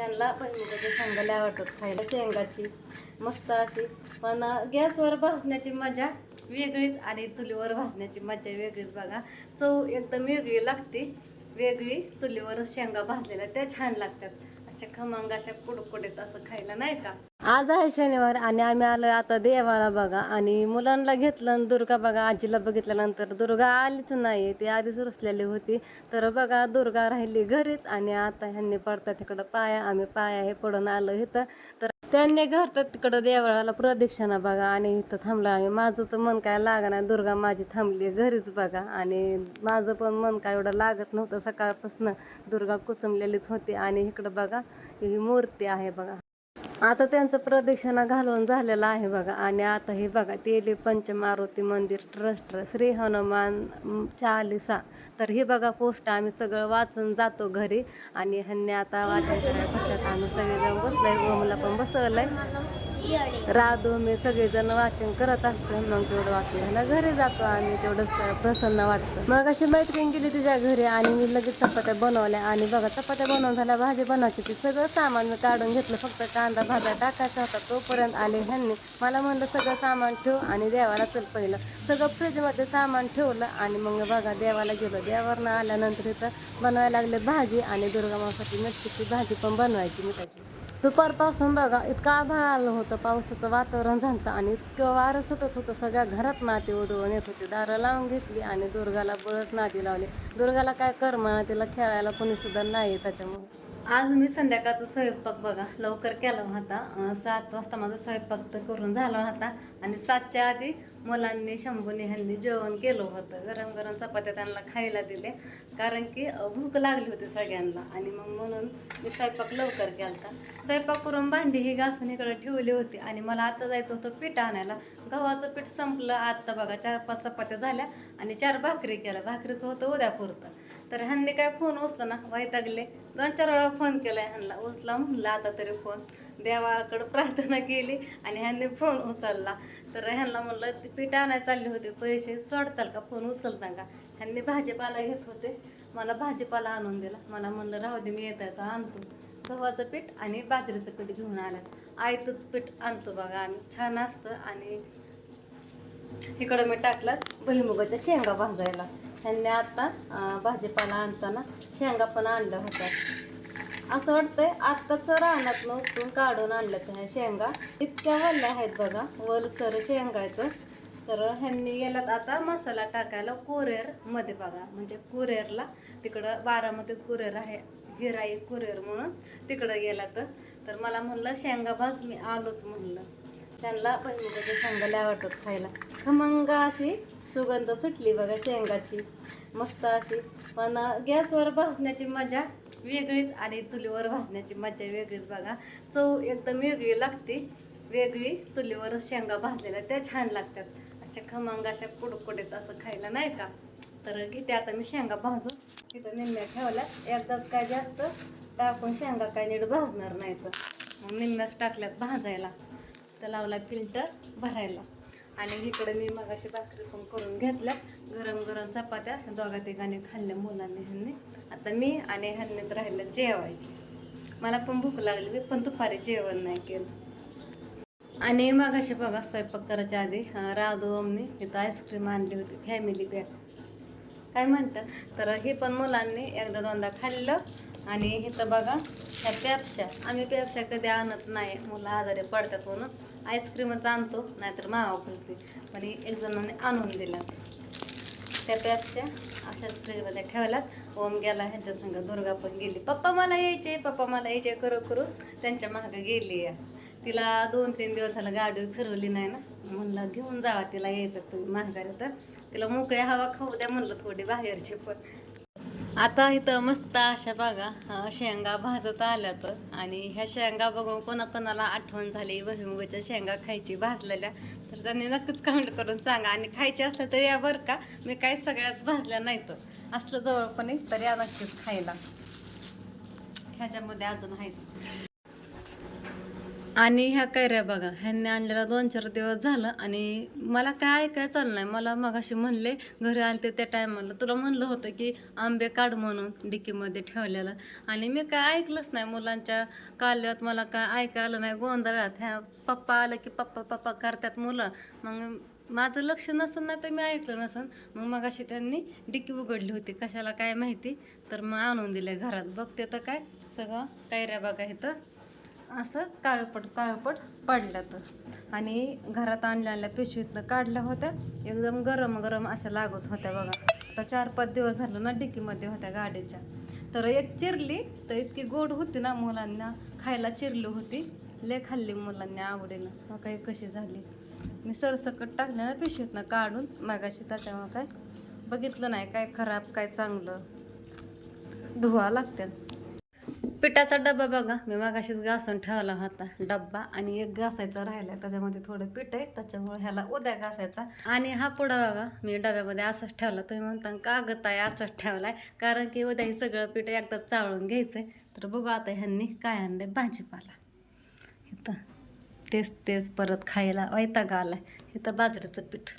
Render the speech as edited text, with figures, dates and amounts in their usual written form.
त्यांना भुईमुगाच्या शेंगा लय आवडतात खायला. शेंगाची मस्त अशी, पण गॅसवर भाजण्याची मजा वेगळीच आणि चुलीवर भाजण्याची मजा वेगळीच बघा. चव एकदम वेगळी लागते. वेगळी चुलीवर शेंगा भाजलेल्या त्या छान लागतात. अशा खमंग अशा कुडकुडीत असं खायला नाही का. आज आहे शनिवार आणि आम्ही आलो आता देवाला बघा. आणि मुलांना घेतलं आणि दुर्गा बघा आजीला बघितल्यानंतर दुर्गा आलीच नाही, ती आधीच रुसलेली होती. तर बघा दुर्गा राहिली घरीच. आणि आता ह्यांनी पडतात तिकडं पाया, आम्ही पाया हे पडून आलो इथं. तर त्यांनी घरतात तिकडं देवळाला प्रदक्षिणा बघा. आणि इथं थांबलं आहे. माझं तर मन काय लागणार, दुर्गा माझी थांबली घरीच बघा. आणि माझं पण मन काय एवढं लागत नव्हतं, सकाळपासून दुर्गा कुचमलेलीच होती. आणि इकडं बघा ही मूर्ती आहे बघा. आता त्यांचं प्रदक्षिणा घालून झालेलं आहे बघा. आणि आता हे बघा तेली पंचमारुती मंदिर ट्रस्ट श्री हनुमान चालीसा. तर हे बघा पोस्ट आम्ही सगळं वाचून जातो घरी. आणि ह्यांनी आता वाचन करायला बसल्यात. आम्ही सगळेजण बसलोय, ओमला पण बसवलंय, राधू मी सगळेजण वाचन करत असतो. मग तेवढं वाचन झालं घरी जातो आम्ही, तेवढं प्रसन्न वाटतं. मग अशी मैत्रीण गेली तिच्या घरी आणि मी लगेच चपात्या बनवल्या. आणि बघा चपात्या बनवून झाल्या, भाजी बनवायची ती सगळं सामान मी काढून घेतलं, फक्त कांदा भाजा टाकायचा होता. तोपर्यंत आले ह्यांनी. मला म्हणलं सगळं सामान ठेव आणि देवाला चल पहिलं. सगळं फ्रीजमध्ये सामान ठेवलं आणि मग बघा देवाला गेलो. देवावरनं आल्यानंतर इथं बनवायला लागले भाजी. आणि दुर्गा मावसाठी मिरचीची भाजी पण बनवायची मिठाची. दुपारपासून बघा इतकं आभाळ आलं होतं, पावसाचं वातावरण झालं आणि इतकं वारं सुटत होतं, सगळ्या घरात माती उधळून येत होती. दारं लावून घेतली आणि दुर्गाला बळच नादी लावली. दुर्गाला काय करमाना, तिला खेळायला कोणी सुद्धा नाही. त्याच्यामुळे आज मी संध्याकाळचा स्वयंपाक बघा लवकर केला होता. 7 वाजता माझा स्वयंपाक तर करून झाला होता. आणि 7च्या आधी मुलांनी शंभूने ह्यांनी जेवण केलं होतं. गरम गरम चपात्या त्यांना खायला दिले, कारण की भूक लागली होती सगळ्यांना. आणि मग म्हणून मी स्वयंपाक लवकर केला. स्वयंपाक करून भांडी ही घासून इकडे ठेवली होती. आणि मला आता जायचं होतं पीठ आणायला. गव्हाचं पीठ संपलं आत्ता बघा. 4-5 चपात्या झाल्या आणि 4 भाकरी केल्या. भाकरीचं होतं उद्यापुरतं. तर ह्यांनी काय फोन उचला ना, वैतागले. 2-4 वेळा फोन केलाय ह्यांना, उचला म्हणलं आता तरी फोन. देवाकडं प्रार्थना केली आणि ह्यांनी फोन उचलला. तर ह्यांना म्हणलं ती पीठ आणायला चालली होते, पैसे सोडताल का, फोन उचलता का. ह्यांनी भाजीपाला घेत होते, मला भाजीपाला आणून दिला. मला म्हणलं राहू दे मी येता येता आणतो. गव्हाचं पीठ आणि बाजरीचं पीठ घेऊन आल्यात. आयतच पीठ आणतो बघा आम्ही, छान असतं. आणि इकडं मी टाकलं भुईमुगाच्या शेंगा भाजायला. ह्यांनी आता भाजीपाला आणताना शेंगा पण आणल्या होत्या. असं वाटतंय आत्ताच रानात उतरून काढून आणल्यात ह्या शेंगा. इतक्या वल्ल्या आहेत बघा, वलसर शेंगा आहेत. तर ह्यांनी गेल्यात आता मसाला टाकायला कुरिअरमध्ये बघा. म्हणजे कुरिअरला तिकडं बारामतीत कुरिअर आहे, हिराई कुरिअर म्हणून, तिकडं गेला. तर मला म्हणलं शेंगा भाज, मी आलोच म्हणलं. त्यांना भुईमुगाच्या शेंगा लय आवडतात खायला. खमंग अशी सुगंध सुटली बघा शेंगाची मस्त अशी. पण गॅसवर भाजण्याची मजा वेगळीच आणि चुलीवर भाजण्याची मजा वेगळीच बघा. चव एकदम वेगळी लागते. वेगळी चुलीवर शेंगा भाजलेल्या त्या छान लागतात. अशा खमंग अशा कुडकुडीत असं खायला नाही का. तर घेते आता मी शेंगा भाजून. तिथं निम्म्या ठेवल्या, एकदाच काय जास्त टाकून शेंगा काय नीट भाजणार नाही. तर मग निम्म्याच टाकल्यात भाजायला. तर लावला फिल्टर भरायला. आणि इकडे मी मग अशी भाकरी पण करून घेतल्या, गरम गरम चपात्या 2-3 खाल्ल्या मुलांनी ह्यांनी. आता मी आणि ह्यांनीच राहिलं जेवायचे. मला पण भूक लागली, मी पण दुपारी जेवण नाही केलं. आणि मग अशी बघा स्वयंपाक करायच्या आधी राधू ओमनी इथं आईस्क्रीम आणली होती, फॅमिली पॅक काय म्हणतात. तर हे पण मुलांनी 1-2दा खाल्लं. आणि इथं बघा ह्या पेप्स्या, आम्ही पेप्स्या कधी आणत नाही, मुलं आजारी पडतात म्हणून आईस्क्रीमच आणतो, नाहीतर मावा करते. पण एक जणांनी आणून दिल्या त्या पेप्स्या अशाच फ्रीजमध्ये ठेवल्यात. ओम गेला ह्यांच्या संग, दुर्गा पण गेली. पप्पा मला यायचे, पप्पा मला यायचे करू करू त्यांच्या मागं गेली. तिला 2-3 दिवस झालं गाडी फिरवली नाही ना, म्हणलं घेऊन जावा तिला, यायचं तुम्ही माघारी. तर तिला मोकळी हवा खाऊ द्या म्हणलं थोडी बाहेरची. पण आता इथं मस्त अशा बघा शेंगा भाजत आल्यात. आणि ह्या शेंगा बघून कोणाकोणाला आठवण झाली भुईमुगाच्या शेंगा खायची भाजलेल्या, तर त्यांनी नक्कीच कमेंट करून सांगा. आणि खायचे असलं तरी या बरं का, मी काही सगळ्याच भाजल्या नाहीत, असलं जवळ कोणी तर या नक्कीच खायला. ह्याच्यामध्ये अजून आहेत. आणि ह्या कैऱ्या बघा, ह्यांनी आणलेला 2-4 दिवस झालं आणि मला काय ऐकाय चाललं नाही. मला मगाशी म्हणले घरी आलते त्या टायमाला, तुला म्हणलं होतं की आंबे काढ म्हणून डिकीमध्ये ठेवलेलं, आणि मी काय ऐकलंच नाही. मुलांच्या काल्यात मला काय ऐकायला नाही, गोंधळात. ह्या पप्पा आलं की पप्पा पप्पा करतात मुलं, मग माझं लक्ष नसन नाही तर मी ऐकलं नसन. मग मगाशी त्यांनी डिकी उघडली होती, कशाला काय माहिती, तर मग आणून दिले घरात. बघते तर काय सगळं कैऱ्या बघा इथं असं काळपट पडल्यात, आणि घरात आणलेल्या पिशवीतनं काढल्या होत्या, एकदम गरम गरम अशा लागत होत्या बघा. आता 4-5 दिवस झालं ना डिकीमध्ये होत्या गाडीच्या. तर एक चिरली तर इतकी गोड होती ना, मुलांना खायला चिरली होती, लय खाल्ली मुलांनी आवडीनं. मग काही कशी झाली, मी सरसकट टाकल्या ना पिशवीतनं काढून मगाशी, त्याच्यामुळे काय बघितलं नाही काय खराब काय चांगलं, धुवा लागतात. पिठाचा डबा बघा, मी मागाशीच घासून ठेवला होता डब्बा, आणि एक घासायचा राहिला, त्याच्यामध्ये थोडं पीठ आहे, त्याच्यामुळे ह्याला उद्या घासायचा. आणि हा पुडा बघा मी डब्यामध्ये असंच ठेवला. तुम्ही म्हणता कागद आहे असंच ठेवलाय, कारण की उद्या हे सगळं पीठ एकदा चाळून घ्यायचंय. तर बघू आता ह्यांनी काय आणलंय, भाजीपाला. इथं तेच परत खायला वैताग आलाय. इथं बाजरीचं पीठ,